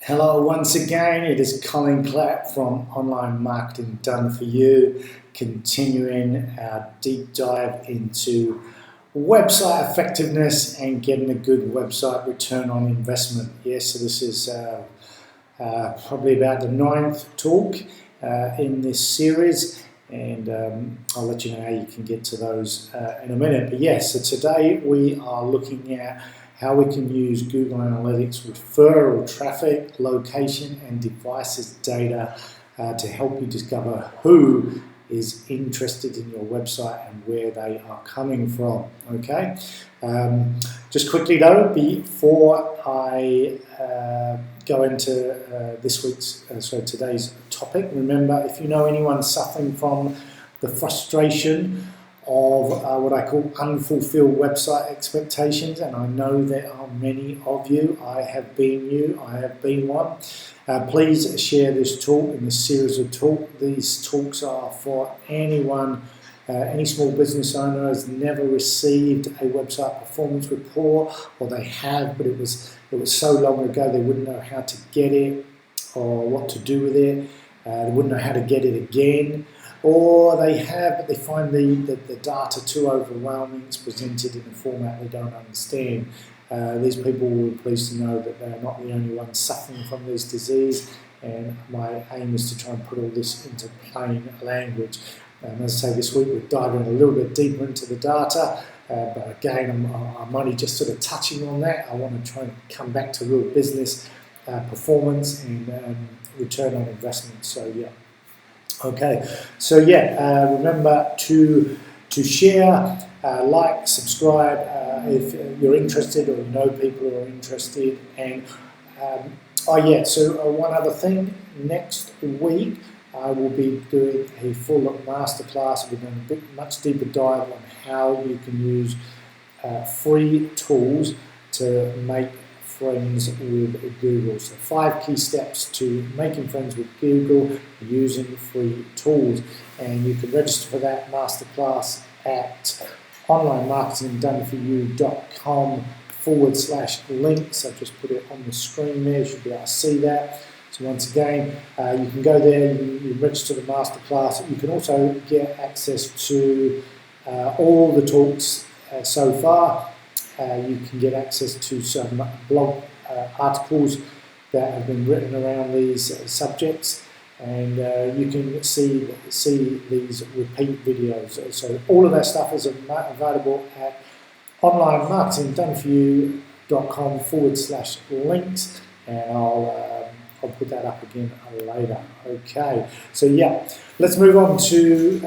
Hello once again, it is Colin Clapp from Online Marketing Done For You, continuing our deep dive into website effectiveness and getting a good website return on investment. Yes, so this is probably about the ninth talk in this series, and I'll let you know how you can get to those in a minute. But yes, so today we are looking at how we can use Google Analytics referral traffic, location and devices data to help you discover who is interested in your website and where they are coming from. Okay, just quickly though, before I go into today's topic, remember, if you know anyone suffering from the frustration of what I call unfulfilled website expectations, and I know there are many of you. I have been one. Please share this talk in this series of talks. These talks are for anyone, any small business owner has never received a website performance report, or they have, but it was so long ago they wouldn't know how to get it or what to do with it. They wouldn't know how to get it again. Or they have, but they find the data too overwhelming. It's presented in a format they don't understand. These people will be pleased to know that they are not the only ones suffering from this disease, and my aim is to try and put all this into plain language. As I say, this week we're diving a little bit deeper into the data, but again, I'm only just sort of touching on that. I want to try and come back to real business performance and return on investment. So yeah. Okay, so yeah, remember to share, like, subscribe if you're interested or you know people who are interested. And one other thing, next week I will be doing a full masterclass. We're doing a much deeper dive on how you can use free tools to make friends with Google. So 5 key steps to making friends with Google using free tools. And you can register for that masterclass at onlinemarketingdoneforyou.com/links. I've just put it on the screen there. You should be able to see that. So once again, you can go there, you register the masterclass. You can also get access to all the talks so far. You can get access to some blog articles that have been written around these subjects, and you can see these repeat videos. So all of that stuff is available at onlinemarketingdoneforyou.com/links, and I'll put that up again later. Okay, so yeah, let's move on to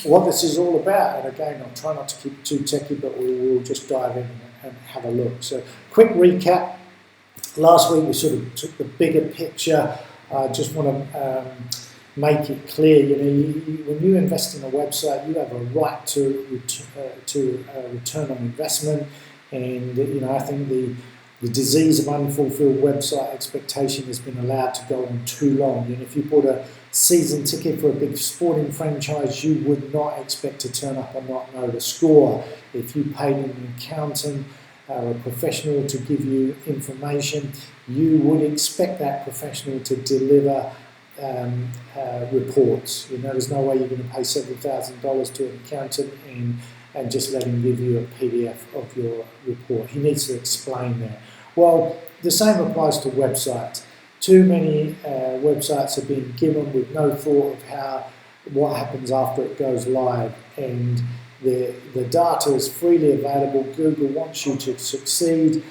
what this is all about. And again, I'll try not to keep it too techy, but we will just dive in and have a look. So quick recap. Last week we sort of took the bigger picture. I just want to make it clear, when you invest in a website, you have a right to return on investment. And I think the disease of unfulfilled website expectation has been allowed to go on too long. And if you bought a season ticket for a big sporting franchise, you would not expect to turn up and not know the score. If you paid an accountant or a professional to give you information, you would expect that professional to deliver reports. There's no way you're going to pay $7,000 to an accountant and just let him give you a PDF of your report. He needs to explain that. Well, the same applies to websites. Too many websites are being given with no thought of what happens after it goes live, and the data is freely available. Google wants you to succeed,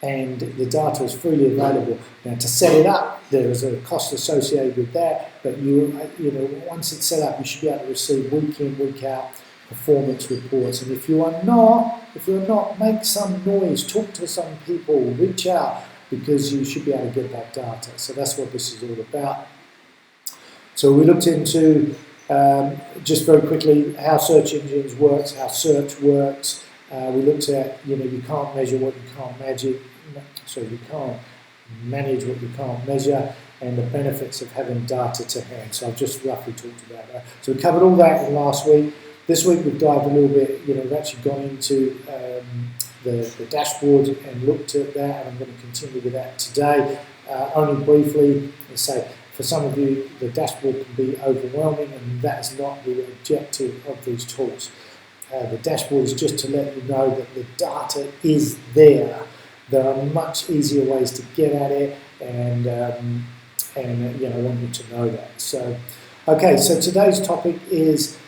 and the data is freely available. Now, to set it up, there is a cost associated with that, but once it's set up, you should be able to receive week in, week out performance reports. And if you're not, make some noise, talk to some people, reach out, because you should be able to get that data. So that's what this is all about. So we looked into, just very quickly, how search engines works, how search works. We looked at, you can't measure what you can't you can't manage what you can't measure, and the benefits of having data to hand. So I've just roughly talked about that. So we covered all that in last week. This week we've dived a little bit, we've actually gone into the dashboard and looked at that, and I'm going to continue with that today. only briefly, and say for some of you the dashboard can be overwhelming, and that is not the objective of these tools. The dashboard is just to let you know that the data is there. There are much easier ways to get at it, and I want you to know that. So, okay, so today's topic is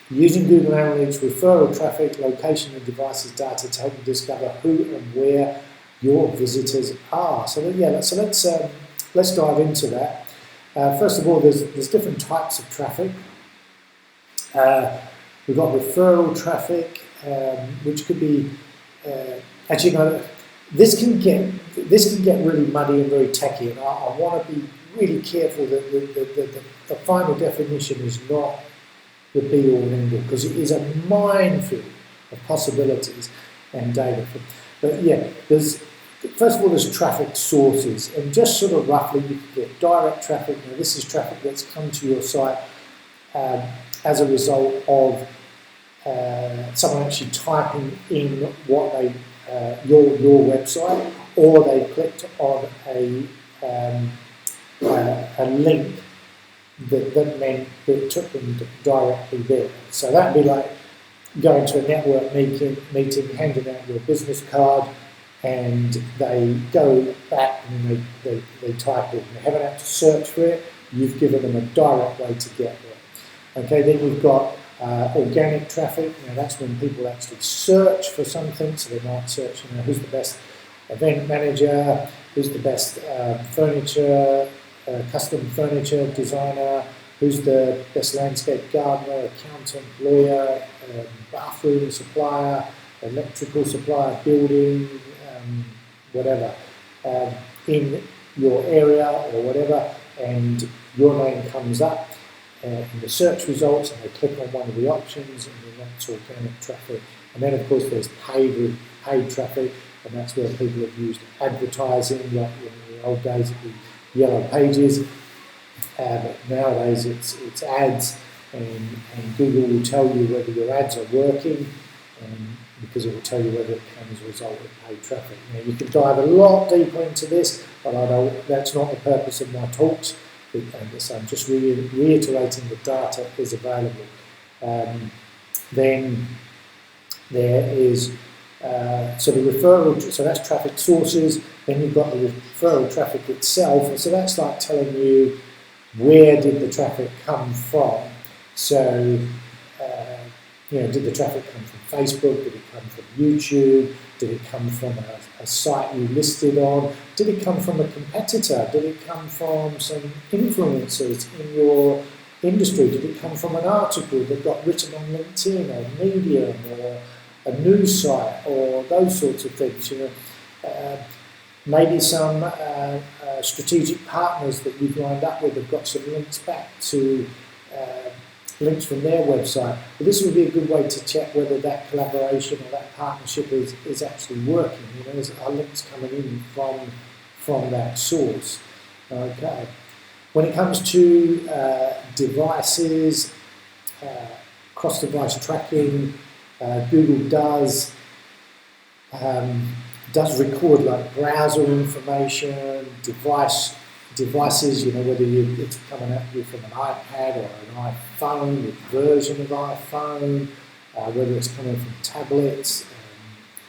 using Google Analytics, referral traffic, location and devices data to help you discover who and where your visitors are. So let's dive into that. First of all, there's different types of traffic. We've got referral traffic, which could be this can get really muddy and very techy, and I want to be really careful that the final definition is not the be all and end all, because it is a minefield of possibilities and data. But yeah, first of all, there's traffic sources, and just sort of roughly you can get direct traffic. Now this is traffic that's come to your site as a result of someone actually typing in what they your website, or they clicked on a link that took them directly there. So that'd be like going to a network meeting, handing out your business card, and they go back and they type it. They haven't had to search for it. You've given them a direct way to get there. Okay, then we've got organic traffic. Now that's when people actually search for something. So they might search, who's the best event manager, who's the best custom furniture designer, who's the best landscape gardener, accountant, lawyer, bathroom supplier, electrical supplier, building, whatever, in your area or whatever, and your name comes up in the search results, and they click on one of the options, and then that's organic traffic. And then of course there's paid traffic, and that's where people have used advertising, like in the old days it'd be yellow pages, but nowadays it's ads, and Google will tell you whether your ads are working, because it will tell you whether it came as a result of paid traffic. Now you can dive a lot deeper into this, but that's not the purpose of my talks. So I'm just reiterating the data is available. Then there is the referral, so that's traffic sources. Then you've got the referral traffic itself, so that's like telling you where did the traffic come from. So did the traffic come from Facebook? Did it come from YouTube? Did it come from a site you listed on? Did it come from a competitor? Did it come from some influencers in your industry? Did it come from an article that got written on LinkedIn or Medium or a news site or those sorts of things? Maybe some strategic partners that you've lined up with have got some links back to links from their website. But this would be a good way to check whether that collaboration or that partnership is actually working. Are links coming in from that source? Okay. When it comes to devices, cross-device tracking, Google does record like browser information, devices, whether it's coming at you from an iPad or an iPhone, with version of iPhone, whether it's coming from tablets,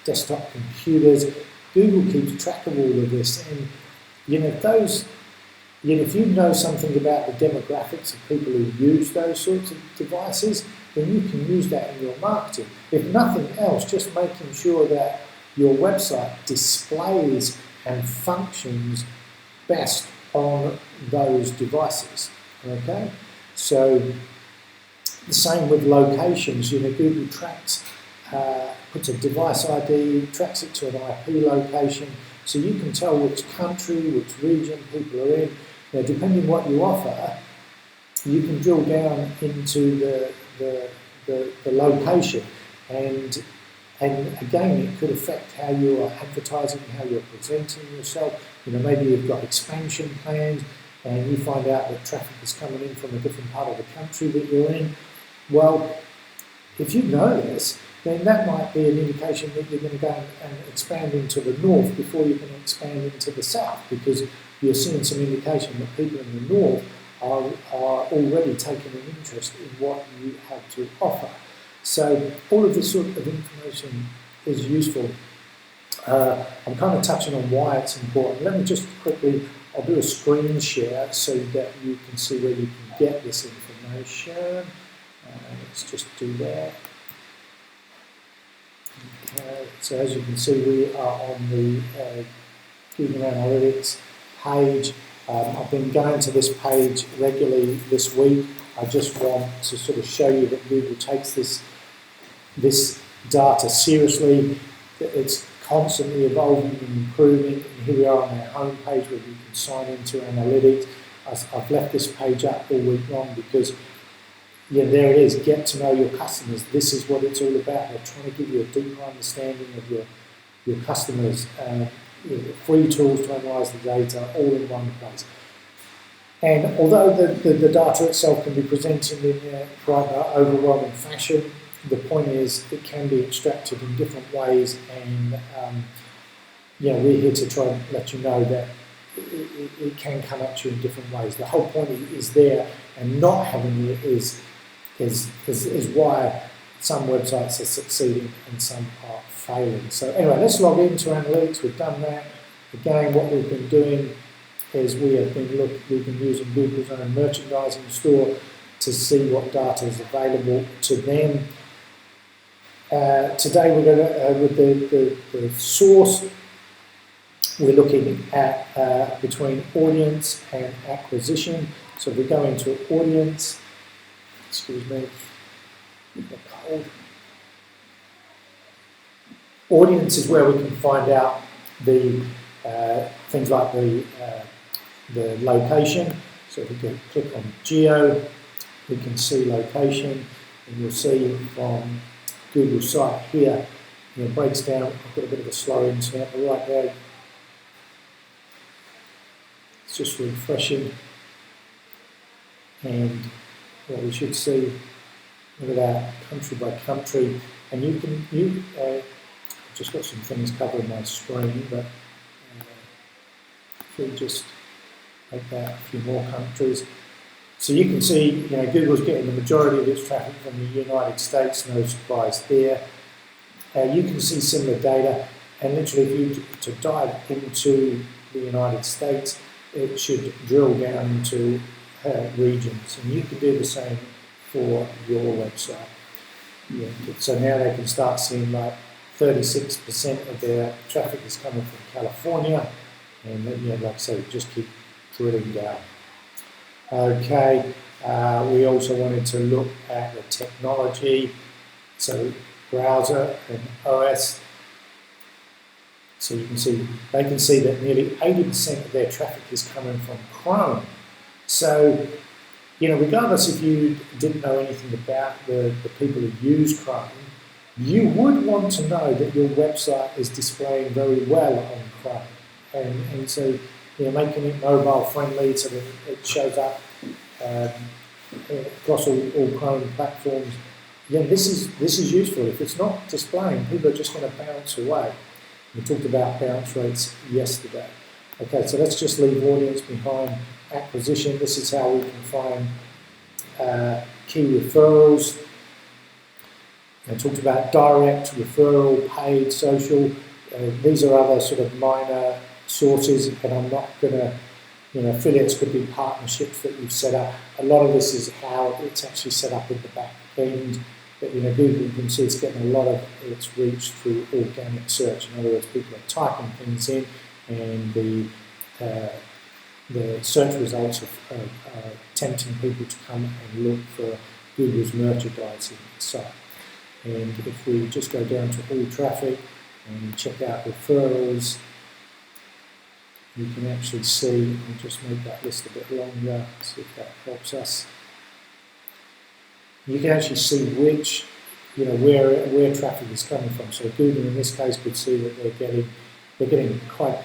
desktop computers. Google keeps track of all of this, and if you know something about the demographics of people who use those sorts of devices, then you can use that in your marketing. If nothing else, just making sure that your website displays and functions best on those devices. Okay, so the same with locations. Google tracks, puts a device ID, tracks it to an IP location, so you can tell which country, which region people are in. Now, depending what you offer, you can drill down into the location, and again, it could affect how you are advertising, how you're presenting yourself. Maybe you've got expansion plans, and you find out that traffic is coming in from a different part of the country that you're in. Well, if you know this, then that might be an indication that you're going to go and expand into the north before you can expand into the south, because you're seeing some indication that people in the north are already taking an interest in what you have to offer. So all of this sort of information is useful. I'm kind of touching on why it's important. Let me just quickly, I'll do a screen share so that you can see where you can get this information. Let's just do that. Okay, so as you can see, we are on the Google Analytics page. I've been going to this page regularly this week. I just want to sort of show you that Google takes this data seriously. It's constantly evolving and improving. And here we are on our home page where you can sign into analytics. I've left this page up all week long because, yeah, there it is. Get to know your customers. This is what it's all about. They're trying to give you a deeper understanding of your customers. Free tools to analyse the data, all in one place. And although the data itself can be presented in quite an overwhelming fashion, the point is it can be extracted in different ways, and we're here to try and let you know that it can come at you in different ways. The whole point is there, and not having it is why some websites are succeeding and some are failing. So anyway, let's log into analytics. We've done that. Again, what we've been doing is we've been using Google's own merchandising store to see what data is available to them. Today we're going to, with the source, we're looking at between audience and acquisition. So if we go into audience, excuse me, cold. Audience is where we can find out the things like the location. So if we can click on geo, we can see location, and you'll see from Google site here, it breaks down. I've got a bit of a slow internet, but right there, it's just refreshing, and what we should see, look at that, country by country, and I've just got some things covering my screen, but if we just make that a few more countries. So you can see, Google's getting the majority of its traffic from the United States, no surprise there. You can see similar data, and literally if you to dive into the United States, it should drill down into regions, and you can do the same for your website. Yeah. So now they can start seeing like 36% of their traffic is coming from California, and like I say, just keep drilling down. Okay, we also wanted to look at the technology, so browser and OS. So you can see, they can see that nearly 80% of their traffic is coming from Chrome. So, regardless if you didn't know anything about the people who use Chrome, you would want to know that your website is displaying very well on Chrome. And so, making it mobile friendly so that it shows up across all Chrome platforms. This is useful. If it's not displaying, people are just going to bounce away. We talked about bounce rates yesterday. Okay, so let's just leave audience behind. Acquisition, this is how we can find key referrals. I talked about direct, referral, paid, social. These are other sort of minor sources, and I'm not going to, affiliates could be partnerships that you've set up. A lot of this is how it's actually set up in the back end. But Google, you can see it's getting a lot of its reach through organic search. In other words, people are typing things in, and the search results are tempting people to come and look for Google's merchandising site. And if we just go down to all traffic and check out referrals, you can actually see, and just make that list a bit longer, see if that helps us. You can actually see which, where traffic is coming from. So Google in this case could see that they're getting quite,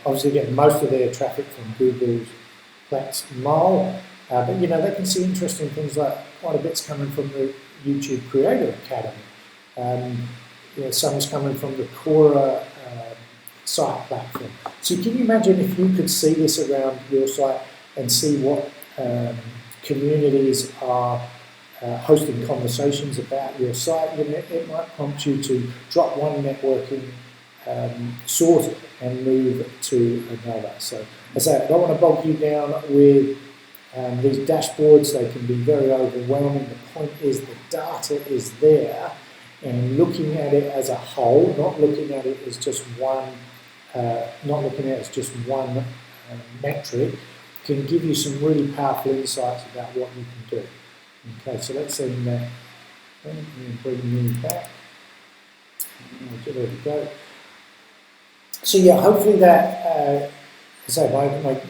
obviously getting most of their traffic from Google's Plex Mile, but they can see interesting things like quite a bit's coming from the YouTube Creator Academy. Some's coming from the Quora site platform. So can you imagine if you could see this around your site and see what communities are hosting conversations about your site? It might prompt you to drop one networking source and move to another. So as I say, I don't want to bog you down with these dashboards. They can be very overwhelming. The point is the data is there, and looking at it as a whole, not looking at it as just one, metric, can give you some really powerful insights about what you can do. Okay, so let's see that. Let me bring you back. There we go. So yeah, hopefully that,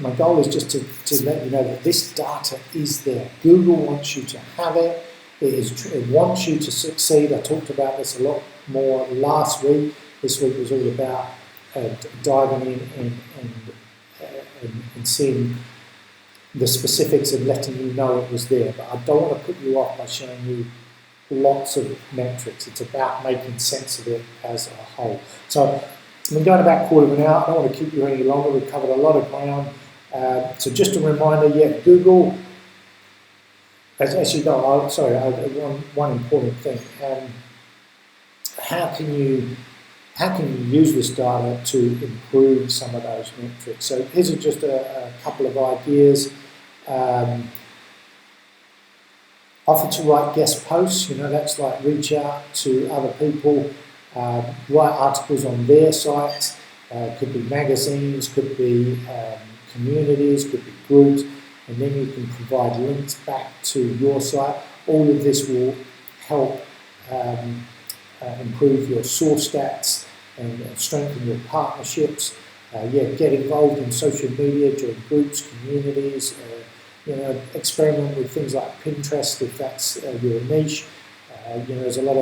my goal is just to let you know that this data is there. Google wants you to have it. It wants you to succeed. I talked about this a lot more last week. This week was all about diving in and seeing the specifics and letting you know it was there. But I don't want to put you off by showing you lots of metrics. It's about making sense of it as a whole. So we're going about a quarter of an hour. I don't want to keep you any longer. We've covered a lot of ground. So just a reminder, yeah, Google, as you go, one important thing. How can you use this data to improve some of those metrics? So here's just a couple of ideas. Offer to write guest posts, that's like reach out to other people, write articles on their sites, could be magazines, could be communities, could be groups, and then you can provide links back to your site. All of this will help improve your source stats and strengthen your partnerships. Get involved in social media, join groups, communities, experiment with things like Pinterest if that's your niche. There's a lot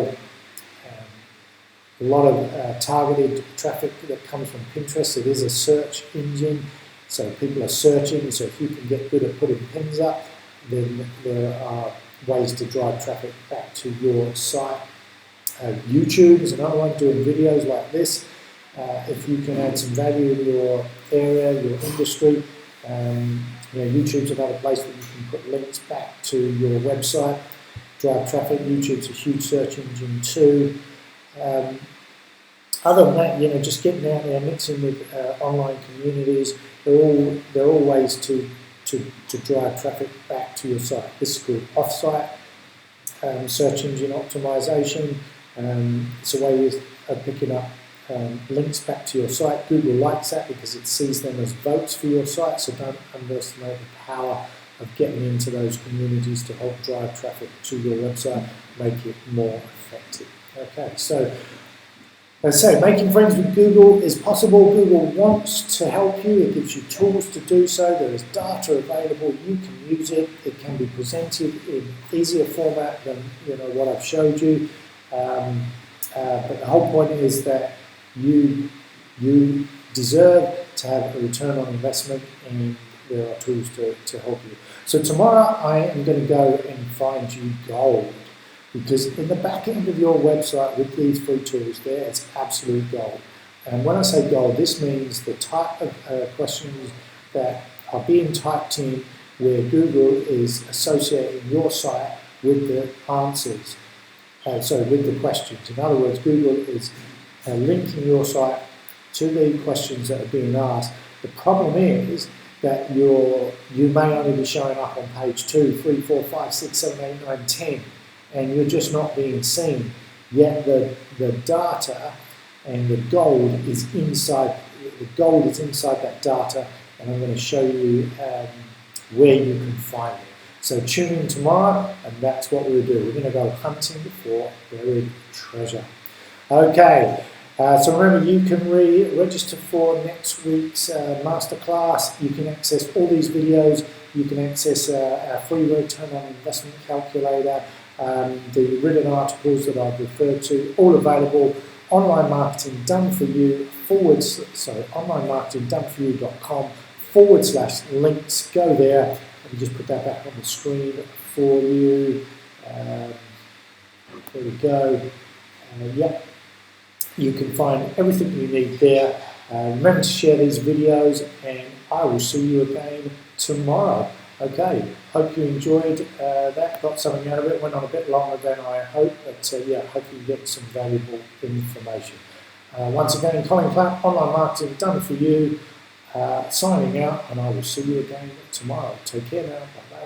of targeted traffic that comes from Pinterest. It is a search engine, so people are searching. So if you can get good at putting pins up, then there are ways to drive traffic back to your site. YouTube is another one, doing videos like this. If you can add some value in your area, your industry, YouTube's another place that you can put links back to your website, drive traffic. YouTube's a huge search engine too. Other than that, just getting out there, mixing with online communities, they're all ways to drive traffic back to your site. This is called off-site search engine optimization. It's a way of picking up links back to your site. Google likes that because it sees them as votes for your site, so don't underestimate the power of getting into those communities to help drive traffic to your website, make it more effective. Okay, so as I say, making friends with Google is possible. Google wants to help you. It gives you tools to do so. There is data available. You can use it. It can be presented in easier format than what I've showed you. But the whole point is that you deserve to have a return on investment, and there are tools to help you. So tomorrow I am going to go and find you gold, because in the back end of your website with these free tools there, it's absolute gold. And when I say gold, this means the type of questions that are being typed in where Google is associating your site with the answers. With the questions. In other words, Google is linking your site to the questions that are being asked. The problem is that you may only be showing up on page 2, 3, 4, 5, 6, 7, 8, 9, 10, and you're just not being seen. Yet the data and the gold is inside. The gold is inside that data, and I'm going to show you where you can find it. So tune in tomorrow, and that's what we'll do. We're going to go hunting for buried treasure. Okay, so remember, you can register for next week's masterclass. You can access all these videos. You can access our free return on investment calculator, the written articles that I've referred to, all available. Online Marketing Done For You onlinemarketingdoneforyou.com/links. Go there. Let me just put that back on the screen for you. There we go. Yeah, you can find everything you need there. Remember to share these videos, and I will see you again tomorrow. Okay, hope you enjoyed that, got something out of it. Went on a bit longer than I hoped, but yeah, hope you get some valuable information. Once again, Colin Clapp, Online Marketing Done For You, signing out, and I will see you again tomorrow. Take care now. Bye-bye.